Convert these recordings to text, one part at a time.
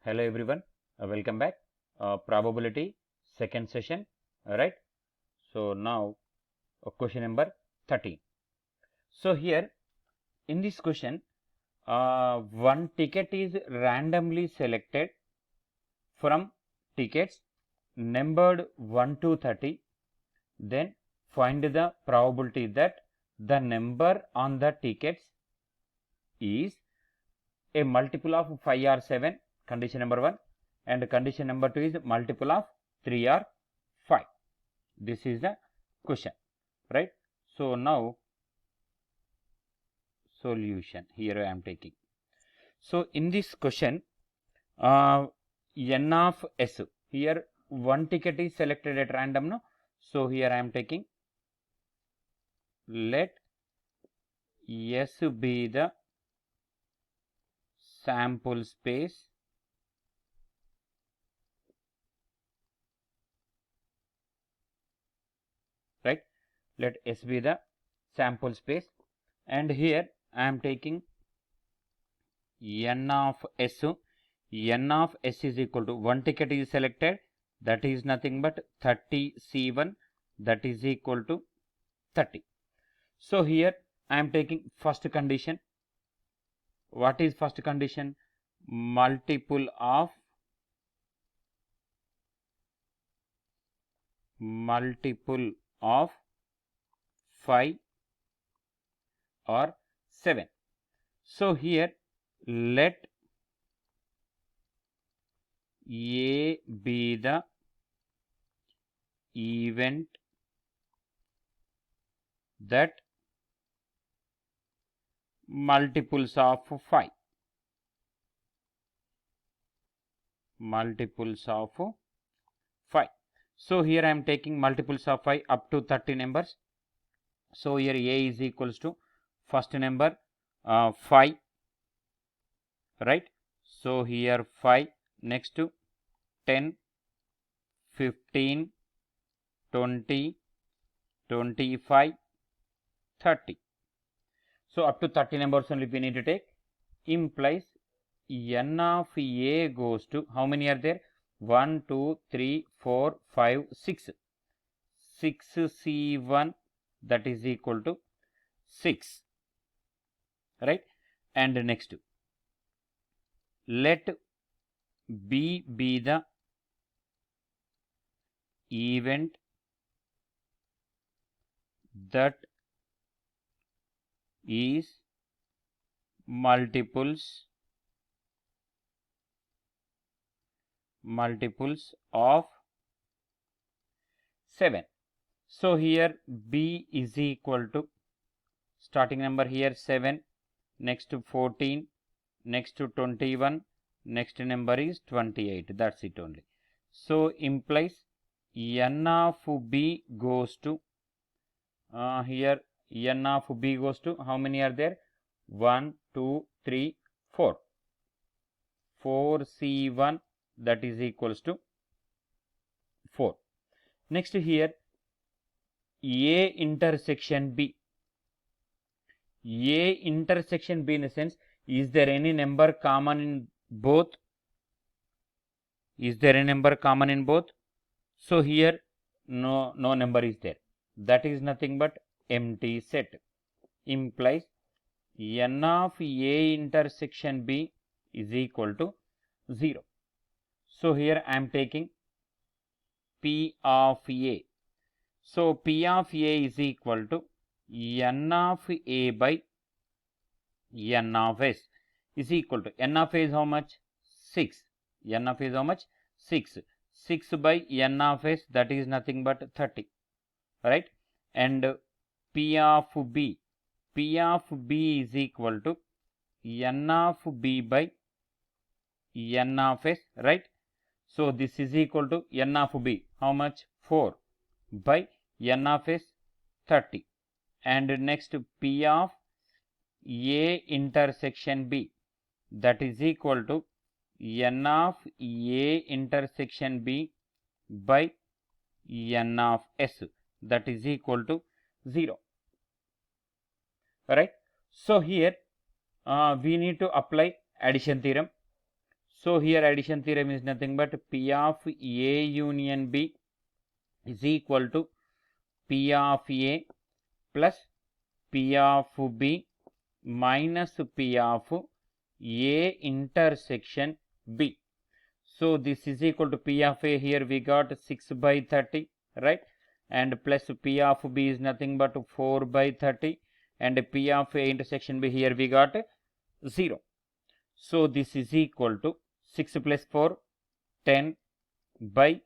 Hello everyone, welcome back. Probability second session, right? So now question number 13. So here in this question, one ticket is randomly selected from tickets numbered 1 to 30. Then find the probability that the number on the tickets is a multiple of 5 or 7, condition number 1, and condition number 2 is multiple of 3 or 5. This is the question, right? So now solution here I am taking. So in this question, n of s, here one ticket is selected at random, no? So here I am taking, let s be the sample space right, let S be the sample space, and here I am taking n of S. N of S is equal to one ticket is selected, that is nothing but 30 C1, that is equal to 30. So here I am taking first condition. What is first condition? Multiple of 5 or 7. So here let A be the event that multiples of 5. Multiples of 5. So here I am taking multiples of 5 up to 30 numbers. So here A is equals to first number 5, right? So here 5, next to 10, 15, 20, 25, 30. So up to 30 numbers only we need to take, implies n of A goes to, how many are there? 1, 2, 3, 4, 5, 6. 6 C1, that is equal to 6, right? And next, let B be the event that is multiples of 7. So here B is equal to, starting number here 7, next to 14, next to 21, next number is 28, that's it only. So implies n of B goes to, here n of B goes to, how many are there? 1, 2, 3, 4. 4 C1, that is equals to 4. Next here A intersection B. A intersection B in the sense, is there any number common in both? Is there a number common in both? So here no number is there. That is nothing but empty set. Implies n of A intersection B is equal to 0. So here I am taking P of A. So P of A is equal to n of A by n of S is equal to, n of A is how much? 6. N of A is how much? 6. 6 by n of S, that is nothing but 30, right? And P of B. P of B is equal to n of B by n of S, right? So this is equal to n of B, how much? 4 by n of S, 30. And next P of A intersection B, that is equal to n of A intersection B by n of S, that is equal to 0, right? So here we need to apply addition theorem. So here addition theorem is nothing but P of A union B is equal to P of A plus P of B minus P of A intersection B. So this is equal to P of A, here we got 6 by 30, right? And plus P of B is nothing but 4 by 30, and P of A intersection B, here we got 0. So this is equal to 6 plus 4, 10 by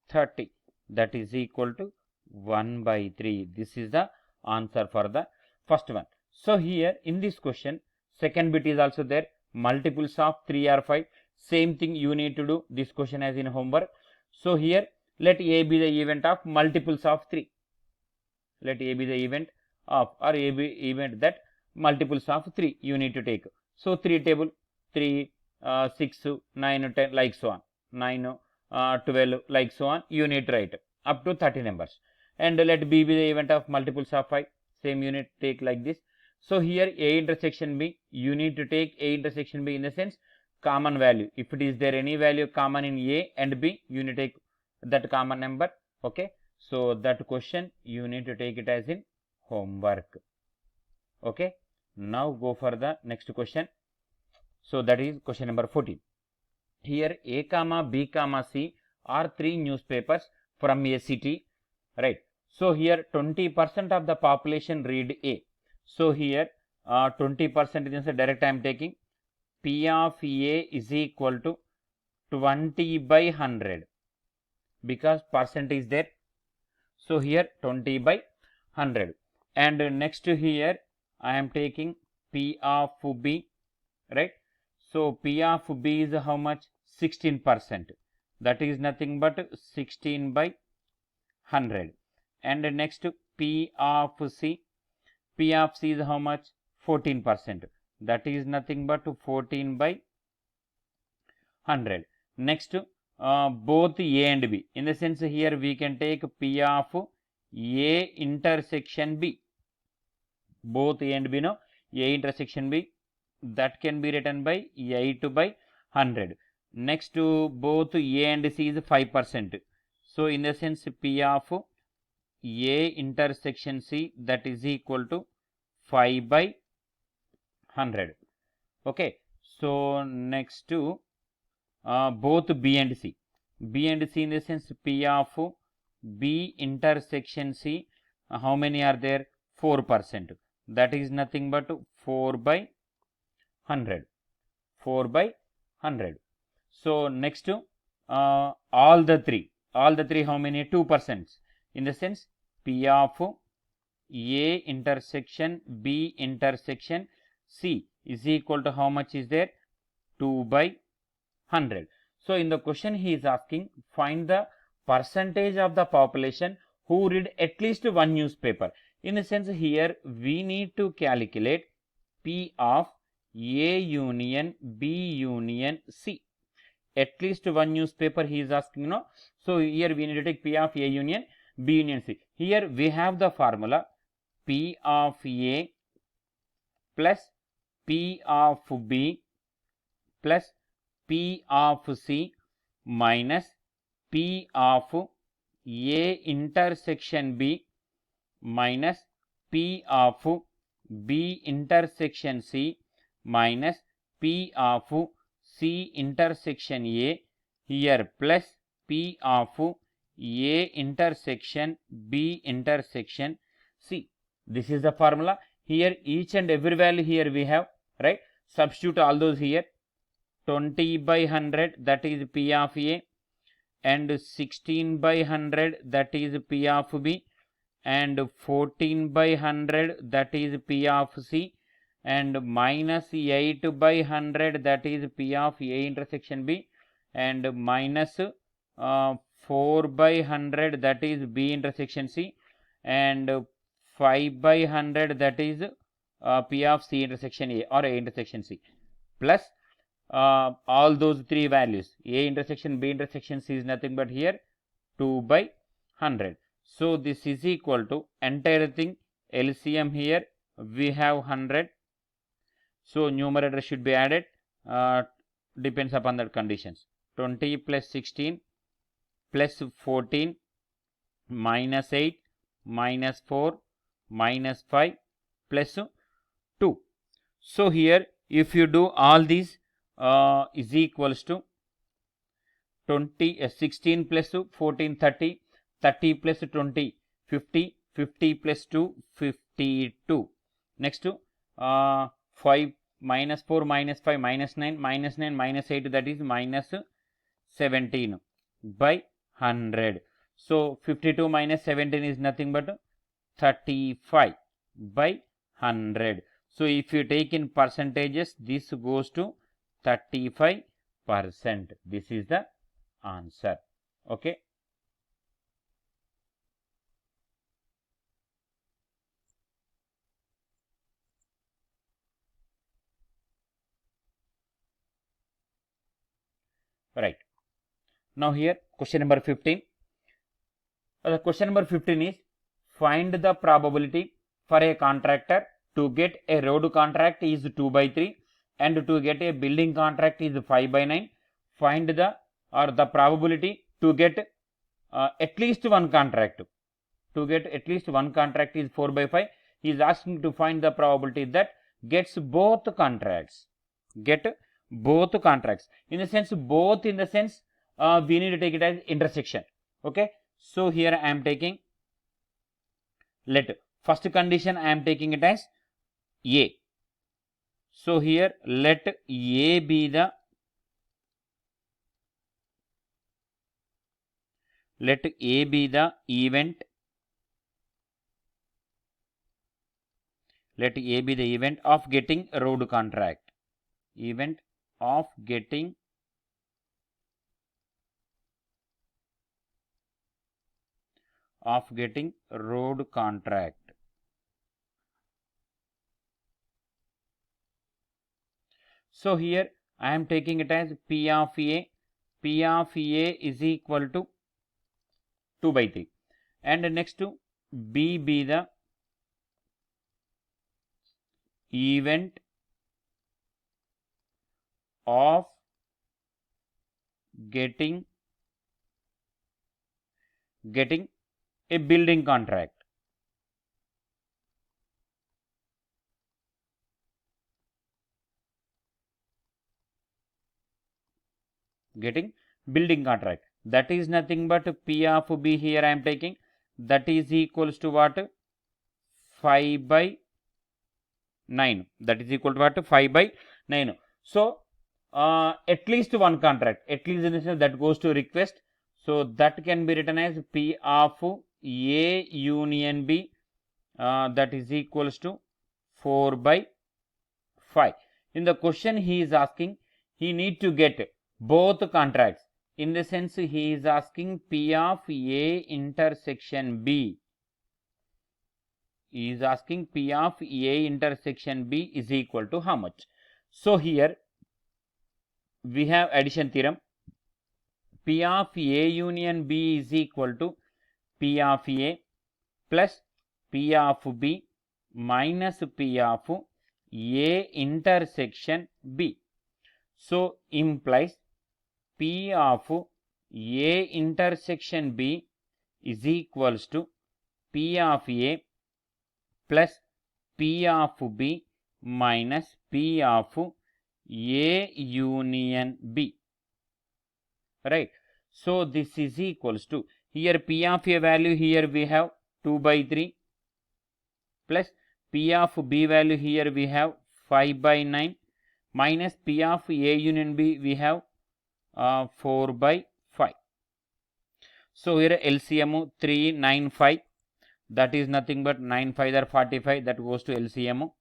30, that is equal to 1 by 3. This is the answer for the first one. So here in this question, second bit is also there, multiples of 3 or 5. Same thing you need to do this question as in homework. So here let A be the event of multiples of 3. Let A be the event of, or A be event that multiples of 3 you need to take. So 3 table, 3, 6, 9, 10, like so on, 9, 12, like so on, you need to write up to 30 numbers. And let B be the event of multiples of 5, same unit take like this. So here A intersection B, you need to take A intersection B in the sense common value. If it is there any value common in A and B, you need to take that common number. Okay, so that question you need to take it as in homework. Okay, now go for the next question. So that is question number 14. Here A comma B comma C are 3 newspapers from a city, right? So here 20% of the population read A. So here 20% is direct I am taking. P of A is equal to 20 by 100 because percent is there. So here 20 by 100, and next here I am taking P of B, right? So P of B is how much? 16%. That is nothing but 16 by 100. And next P of C. P of C is how much? 14%. That is nothing but 14 by 100. Next both A and B. In the sense here we can take P of A intersection B. Both A and B, no? A intersection B, that can be written by 8 by 100. Next to both A and C is 5%. So in the sense P of A intersection C, that is equal to 5 by 100. Okay, so next to both B and C. B and C in the sense P of B intersection C, how many are there? 4%. That is nothing but 4 by 100. 4 by 100. So next to all the three how many? 2%. In the sense P of A intersection B intersection C is equal to how much is there? 2 by 100. So in the question he is asking, find the percentage of the population who read at least one newspaper. In the sense here we need to calculate P of A union B union C. At least one newspaper he is asking, no? So here we need to take P of A union B union C. Here we have the formula P of A plus P of B plus P of C minus P of A intersection B minus P of B intersection C minus P of C intersection A, here plus P of A intersection B intersection C. This is the formula. Here each and every value here we have, right? Substitute all those here. 20 by 100, that is P of A, and 16 by 100, that is P of B, and 14 by 100, that is P of C, and minus 8 by 100, that is P of A intersection B, and minus 4 by 100, that is B intersection C, and 5 by 100, that is P of C intersection A or A intersection C, plus all those three values. A intersection B intersection C is nothing but here 2 by 100. So this is equal to entire thing LCM, here we have 100. So numerator should be added depends upon the conditions. 20 plus 16 plus 14 minus 8 minus 4 minus 5 plus 2. So here if you do all these is equals to 16 plus 14 30, 30 plus 20 50, 50 plus 2 52. Next 5 minus 4 minus 5 minus 9 minus 9 minus 8, that is minus 17 by 100. So 52 minus 17 is nothing but 35 by 100. So if you take in percentages, this goes to 35%. This is the answer. Okay. Right. Now here question number 15. The question number 15 is find the probability for a contractor to get a road contract is 2 by 3 and to get a building contract is 5 by 9. Find the probability to get at least one contract. To get at least one contract is 4 by 5. He is asking to find the probability that gets both contracts. Get both contracts. In the sense, both in the sense we need to take it as intersection. Okay. So here I am taking, let first condition I am taking it as A. So here let A be the, let A be the event, let A be the event of getting road contract, event of getting road contract. So here I am taking it as P of A. P of A is equal to 2 by 3. And next to B be the event of getting a building contract. Getting building contract. That is nothing but P of B here I am taking. That is equals to what? 5 by 9. That is equal to what? 5 by 9. So at least one contract. At least in the sense that goes to request. So that can be written as P of A union B. That is equals to 4 by 5. In the question he is asking, he need to get both contracts. In the sense he is asking P of A intersection B. He is asking P of A intersection B is equal to how much? So here we have addition theorem. P of A union B is equal to P of A plus P of B minus P of A intersection B. So implies P of A intersection B is equals to P of A plus P of B minus P of A union B. Right. So this is equals to, here P of A value here we have 2 by 3 plus P of B value here we have 5 by 9 minus P of A union B we have 4 by 5. So here LCM 395, that is nothing but 9 5 are 45, that goes to LCM.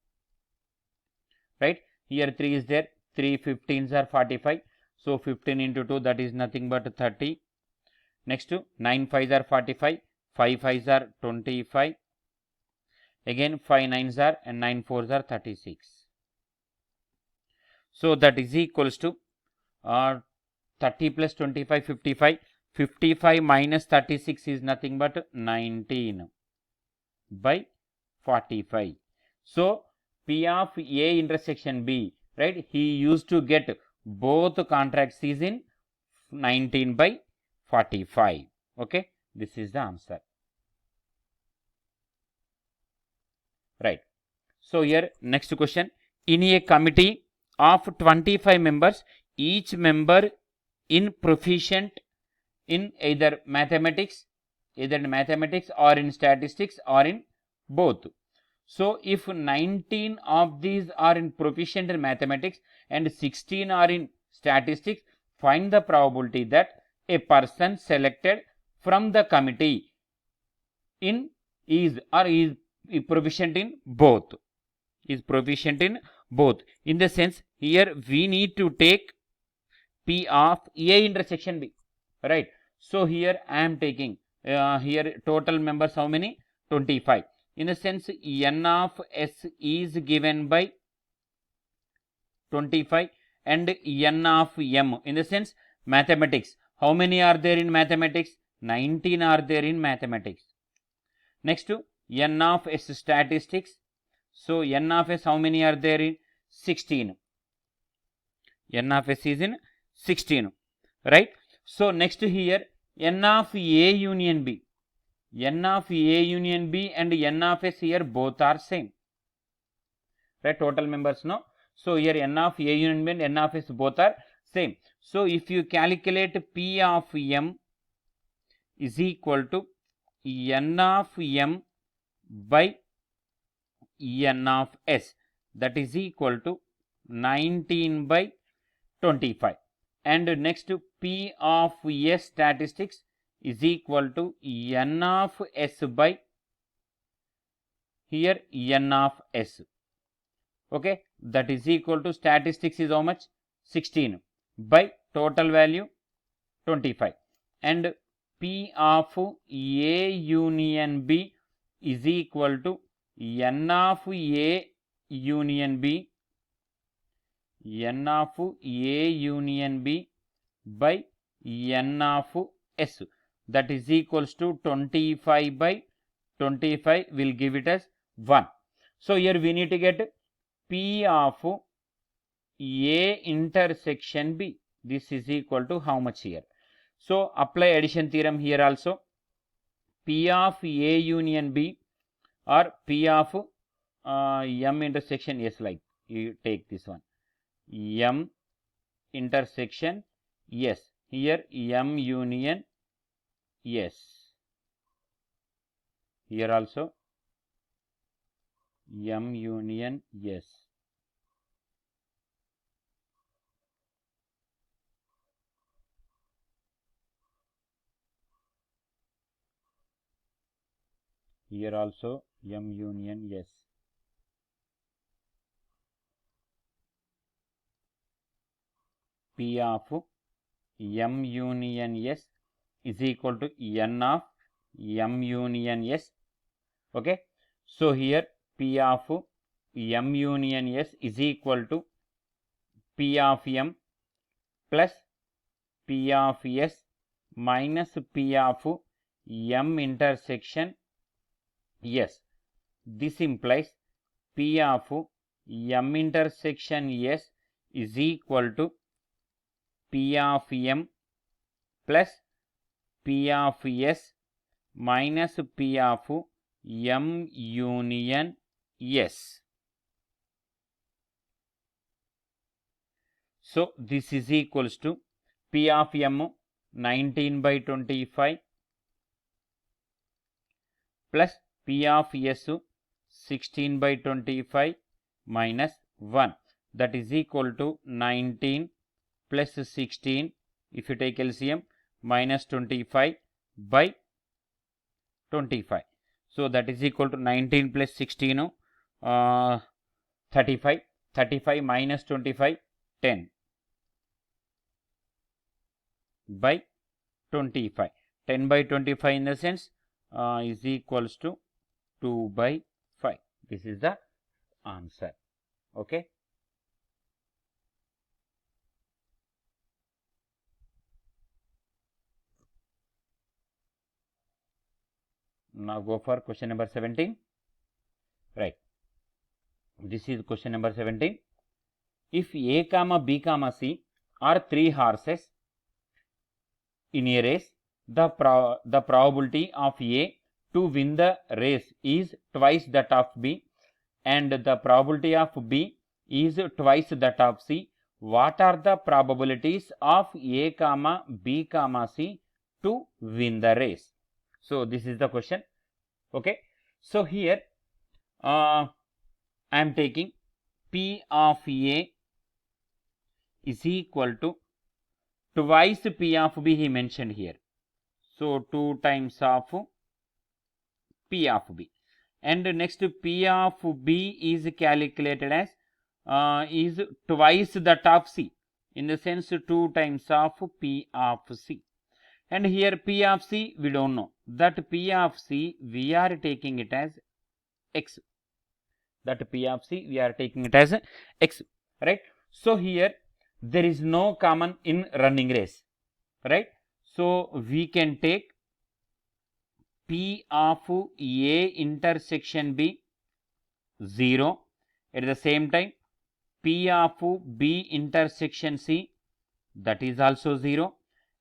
Right. Here 3 is there, 3 15s are 45. So 15 into 2, that is nothing but 30. Next to 9 5s are 45, 5 5s are 25. Again 5 9s are and 9 4s are 36. So that is equals to 30 plus 25 55. 55 minus 36 is nothing but 19 by 45. So P of A intersection B, right, he used to get both contracts is in 19/45. Okay, this is the answer. Right. So here next question, in a committee of 25 members, each member in proficient in either mathematics or in statistics or in both. So if 19 of these are in proficient in mathematics and 16 are in statistics, find the probability that a person selected from the committee is proficient in both. In the sense, here we need to take P of A intersection B, right? So here I am taking here total members how many? 25. In the sense, N of S is given by 25 and N of M. In the sense, mathematics. How many are there in mathematics? 19 are there in mathematics. Next to N of S statistics. So N of S how many are there in? 16. N of S is in 16, right? So next here, N of A union B. N of A union B and N of S here both are same, right? Total members, no? So here N of A union B and N of S both are same. So if you calculate P of M is equal to N of M by N of S, that is equal to 19/25. And next to P of S statistics is equal to N of S by here N of S. Okay, that is equal to statistics is how much? 16 by total value 25. And P of A union B is equal to N of A union B by N of S, that is equals to 25/25 will give it as 1. So here we need to get P of A intersection B. This is equal to how much here? So apply addition theorem here also. P of A union B or P of M intersection S, like you take this one. M intersection S. Here M union S. Here also M union S. Here also M union S. P of M union S is equal to N of M union S. Okay. So here P of M union S is equal to P of M plus P of S minus P of M intersection S. This implies P of M intersection S is equal to P of M plus P of S minus P of M union S. So this is equals to P of M 19/25 plus P of S 16/25 minus 1, that is equal to 19 plus 16, if you take LCM, minus 25/25. So that is equal to 19 plus 16, 35. 35 minus 25, 10 by 25. 10/25 in the sense is equals to 2/5. This is the answer. Okay. Now go for question number 17. Right. This is question number 17. If A comma B comma C or 3 horses in a race, the probability of A to win the race is twice that of B, and the probability of B is twice that of C. What are the probabilities of A comma B comma C to win the race? So this is the question. Okay, so here I am taking P of A is equal to twice P of B he mentioned here. So 2 times of P of B. And next P of B is calculated as is twice that of C. In the sense 2 times of P of C. And here P of C we don't know. That P of C we are taking it as X. That P of C we are taking it as X. Right. So here there is no common in running race. Right. So we can take P of A intersection B 0. At the same time P of B intersection C, that is also 0,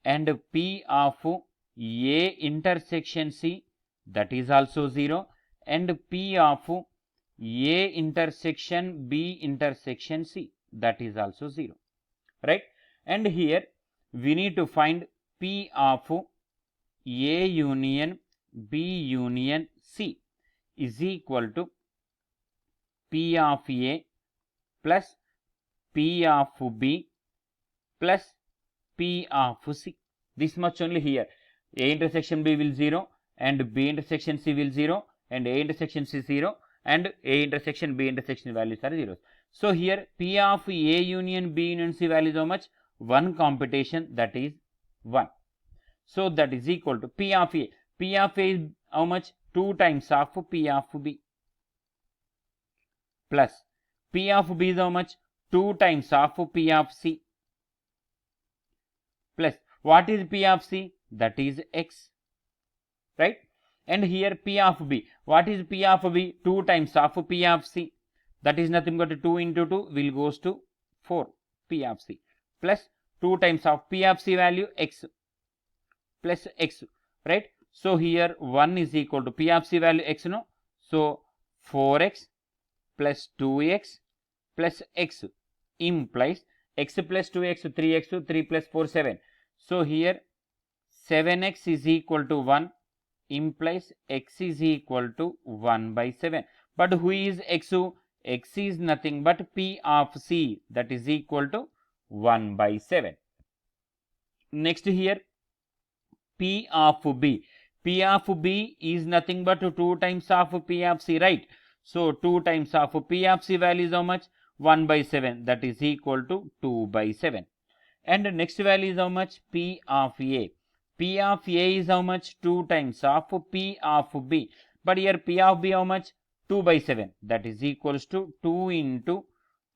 and P of A intersection C, that is also 0, and P of A intersection B intersection C, that is also 0, right? And here we need to find P of A union B union C is equal to P of A plus P of B plus P of C. This much only here. A intersection B will 0 and B intersection C will 0 and A intersection C 0 and A intersection B intersection values are 0. So here P of A union B union C value is how much? 1 computation, that is 1. So that is equal to P of A. P of A is how much? 2 times of P of B plus P of B is how much? 2 times of P of C plus what is P of C? That is X, right? And here P of B, what is P of B? 2 times of P of C, that is nothing but 2 into 2 will goes to 4 P of C plus 2 times of P of C value X plus X, right? So here 1 is equal to P of C value X, no? So 4X plus 2X plus X implies X plus 2X, 3X, 3 plus 4, 7. So here 7X is equal to 1 implies X is equal to 1 by 7. But who is X? X is nothing but P of C, that is equal to 1 by 7. Next here P of B. P of B is nothing but 2 times of P of C, right? So 2 times of P of C value is how much? 1 by 7, that is equal to 2 by 7. And next value is how much? P of A. P of A is how much? 2 times of P of B. But here P of B how much? 2 by 7, that is equals to 2 into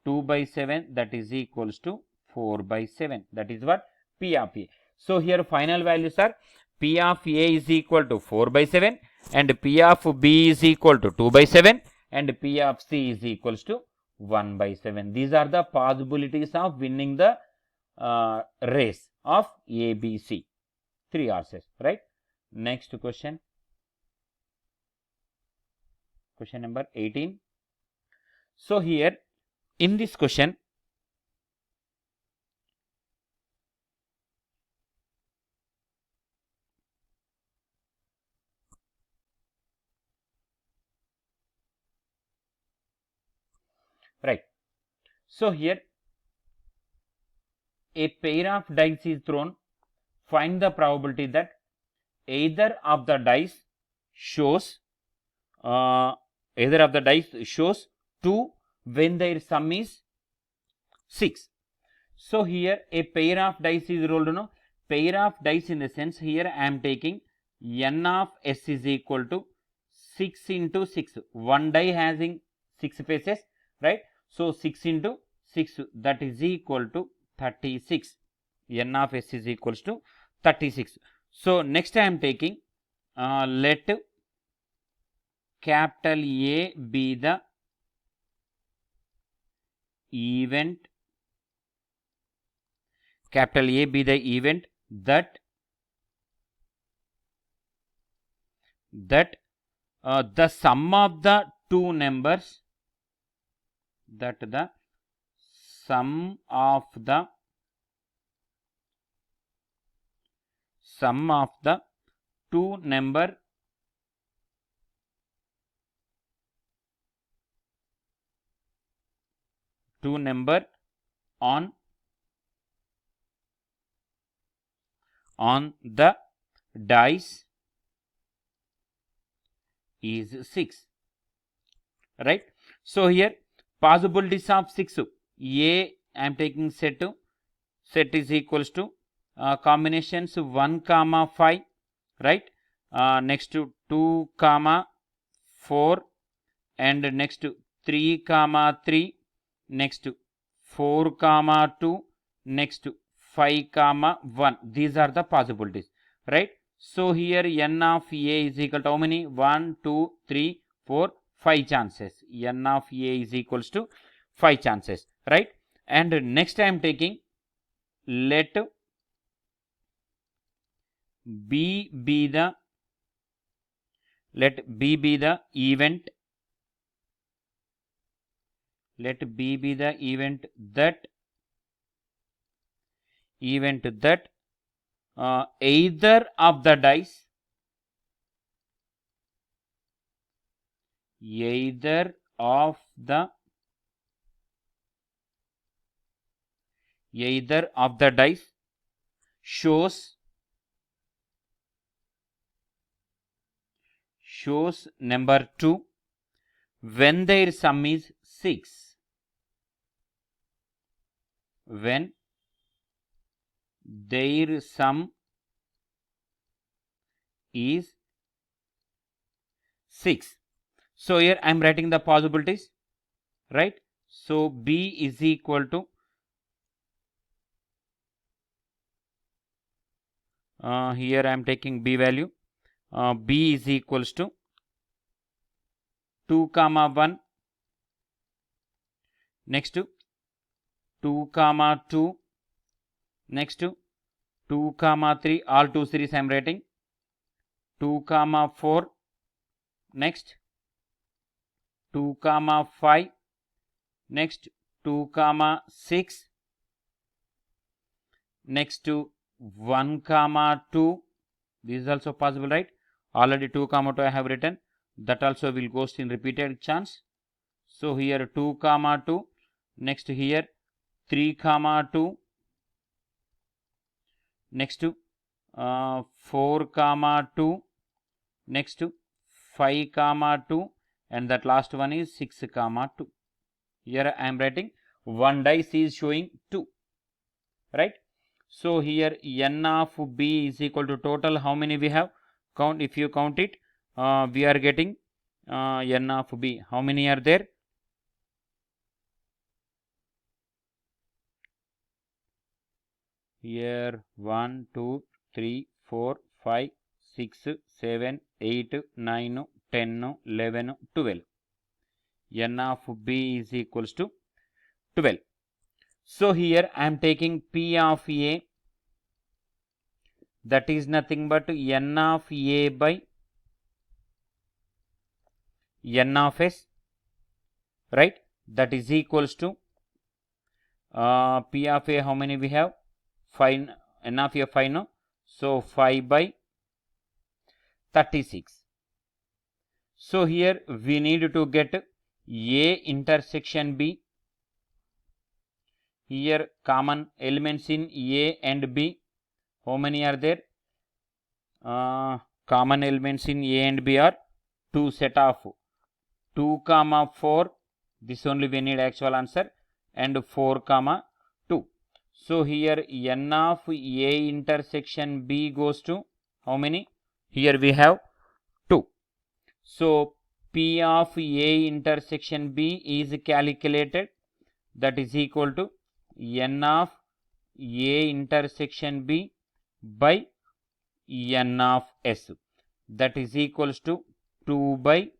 2 by 7, that is equals to 4 by 7. That is what? P of A. So here final values are P of A is equal to 4 by 7 and P of B is equal to 2 by 7 and P of C is equals to 1 by 7. These are the possibilities of winning the race of ABC. 3 horses, right? Next question. Question number 18. So here in this question, right? So here a pair of dice is thrown. Find the probability that either of the dice shows 2 when their sum is 6. So here a pair of dice is rolled, no? Pair of dice in the sense here I am taking n of s is equal to 6 into 6. One die having 6 faces, right? So 6 into 6, that is equal to 36. N of s is equals to 36. So next I am taking let capital A be the event capital A be the event that the sum of the two numbers, that the sum of the two number on the dice is 6, right? So here possibilities of 6, A I am taking set is equals to combinations 1, 5, right? Next to 2, 4, and next to 3, 3, next to 4, 2, next to 5, 1. These are the possibilities, right? So here n of A is equal to how many? 1, 2, 3, 4, 5 chances. N of A is equals to 5 chances, right? And next I am taking, let B be the event. Let B be the event that either of the dice shows number 2 when their sum is 6. When their sum is 6. So here I am writing the possibilities, right? So B is equal to here I am taking B value. B is equals to 2, 1, next to 2, 2, next to 2, 3, all 2 series I am writing, 2, 4, next 2, 5, next 2, 6, next to 1, 2. This is also possible, right? Already 2, 2 I have written. That also will goes in repeated chance. So here 2, 2, next here 3, 2, next to 4, 2, next to 5, 2, and that last one is 6, 2. Here I am writing one dice is showing 2, right? So here n of B is equal to total how many we have? Count, if you count it, we are getting n of B. How many are there? Here 1, 2, 3, 4, 5, 6, 7, 8, 9, 10, 11, 12. N of B is equals to 12. So here I am taking P of A, that is nothing but n of A by n of S, right? That is equals to P of A, how many we have? 5, n of A 5, no? So 5 by 36. So here we need to get A intersection B. Here common elements in A and B. How many are there? Common elements in A and B are 2 set of 2, 4. This only we need actual answer, and 4, 2. So here n of A intersection B goes to how many? Here we have 2. So P of A intersection B is calculated, that is equal to n of A intersection B by n of S, that is equals to 2 by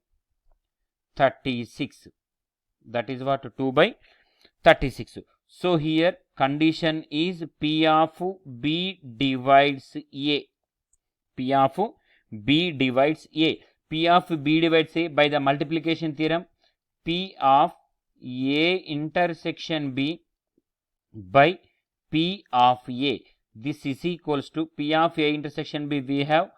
36. That is what? 2 by 36. So here condition is P of B divides A. P of B divides A. P of B divides A by the multiplication theorem. P of A intersection B by P of A. This is equals to P of A intersection B, we have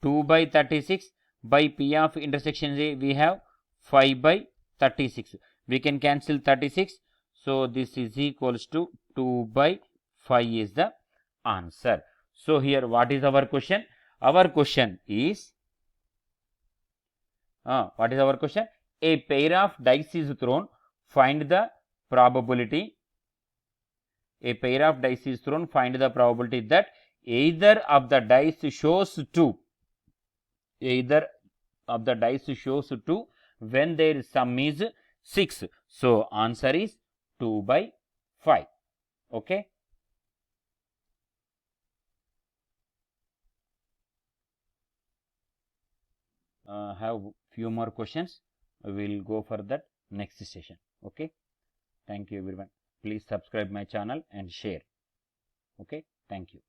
2 by 36, by P of intersection A we have 5 by 36. We can cancel 36. So this is equals to 2 by 5 is the answer. So here what is our question? Our question is, what is our question? A pair of dice is thrown, find the probability. A pair of dice is thrown, find the probability that either of the dice shows 2. Either of the dice shows 2 when their sum is 6. So answer is 2 by 5. Okay. Have few more questions. We will go for that next session. Okay. Thank you everyone. Please subscribe my channel and share. Okay. Thank you.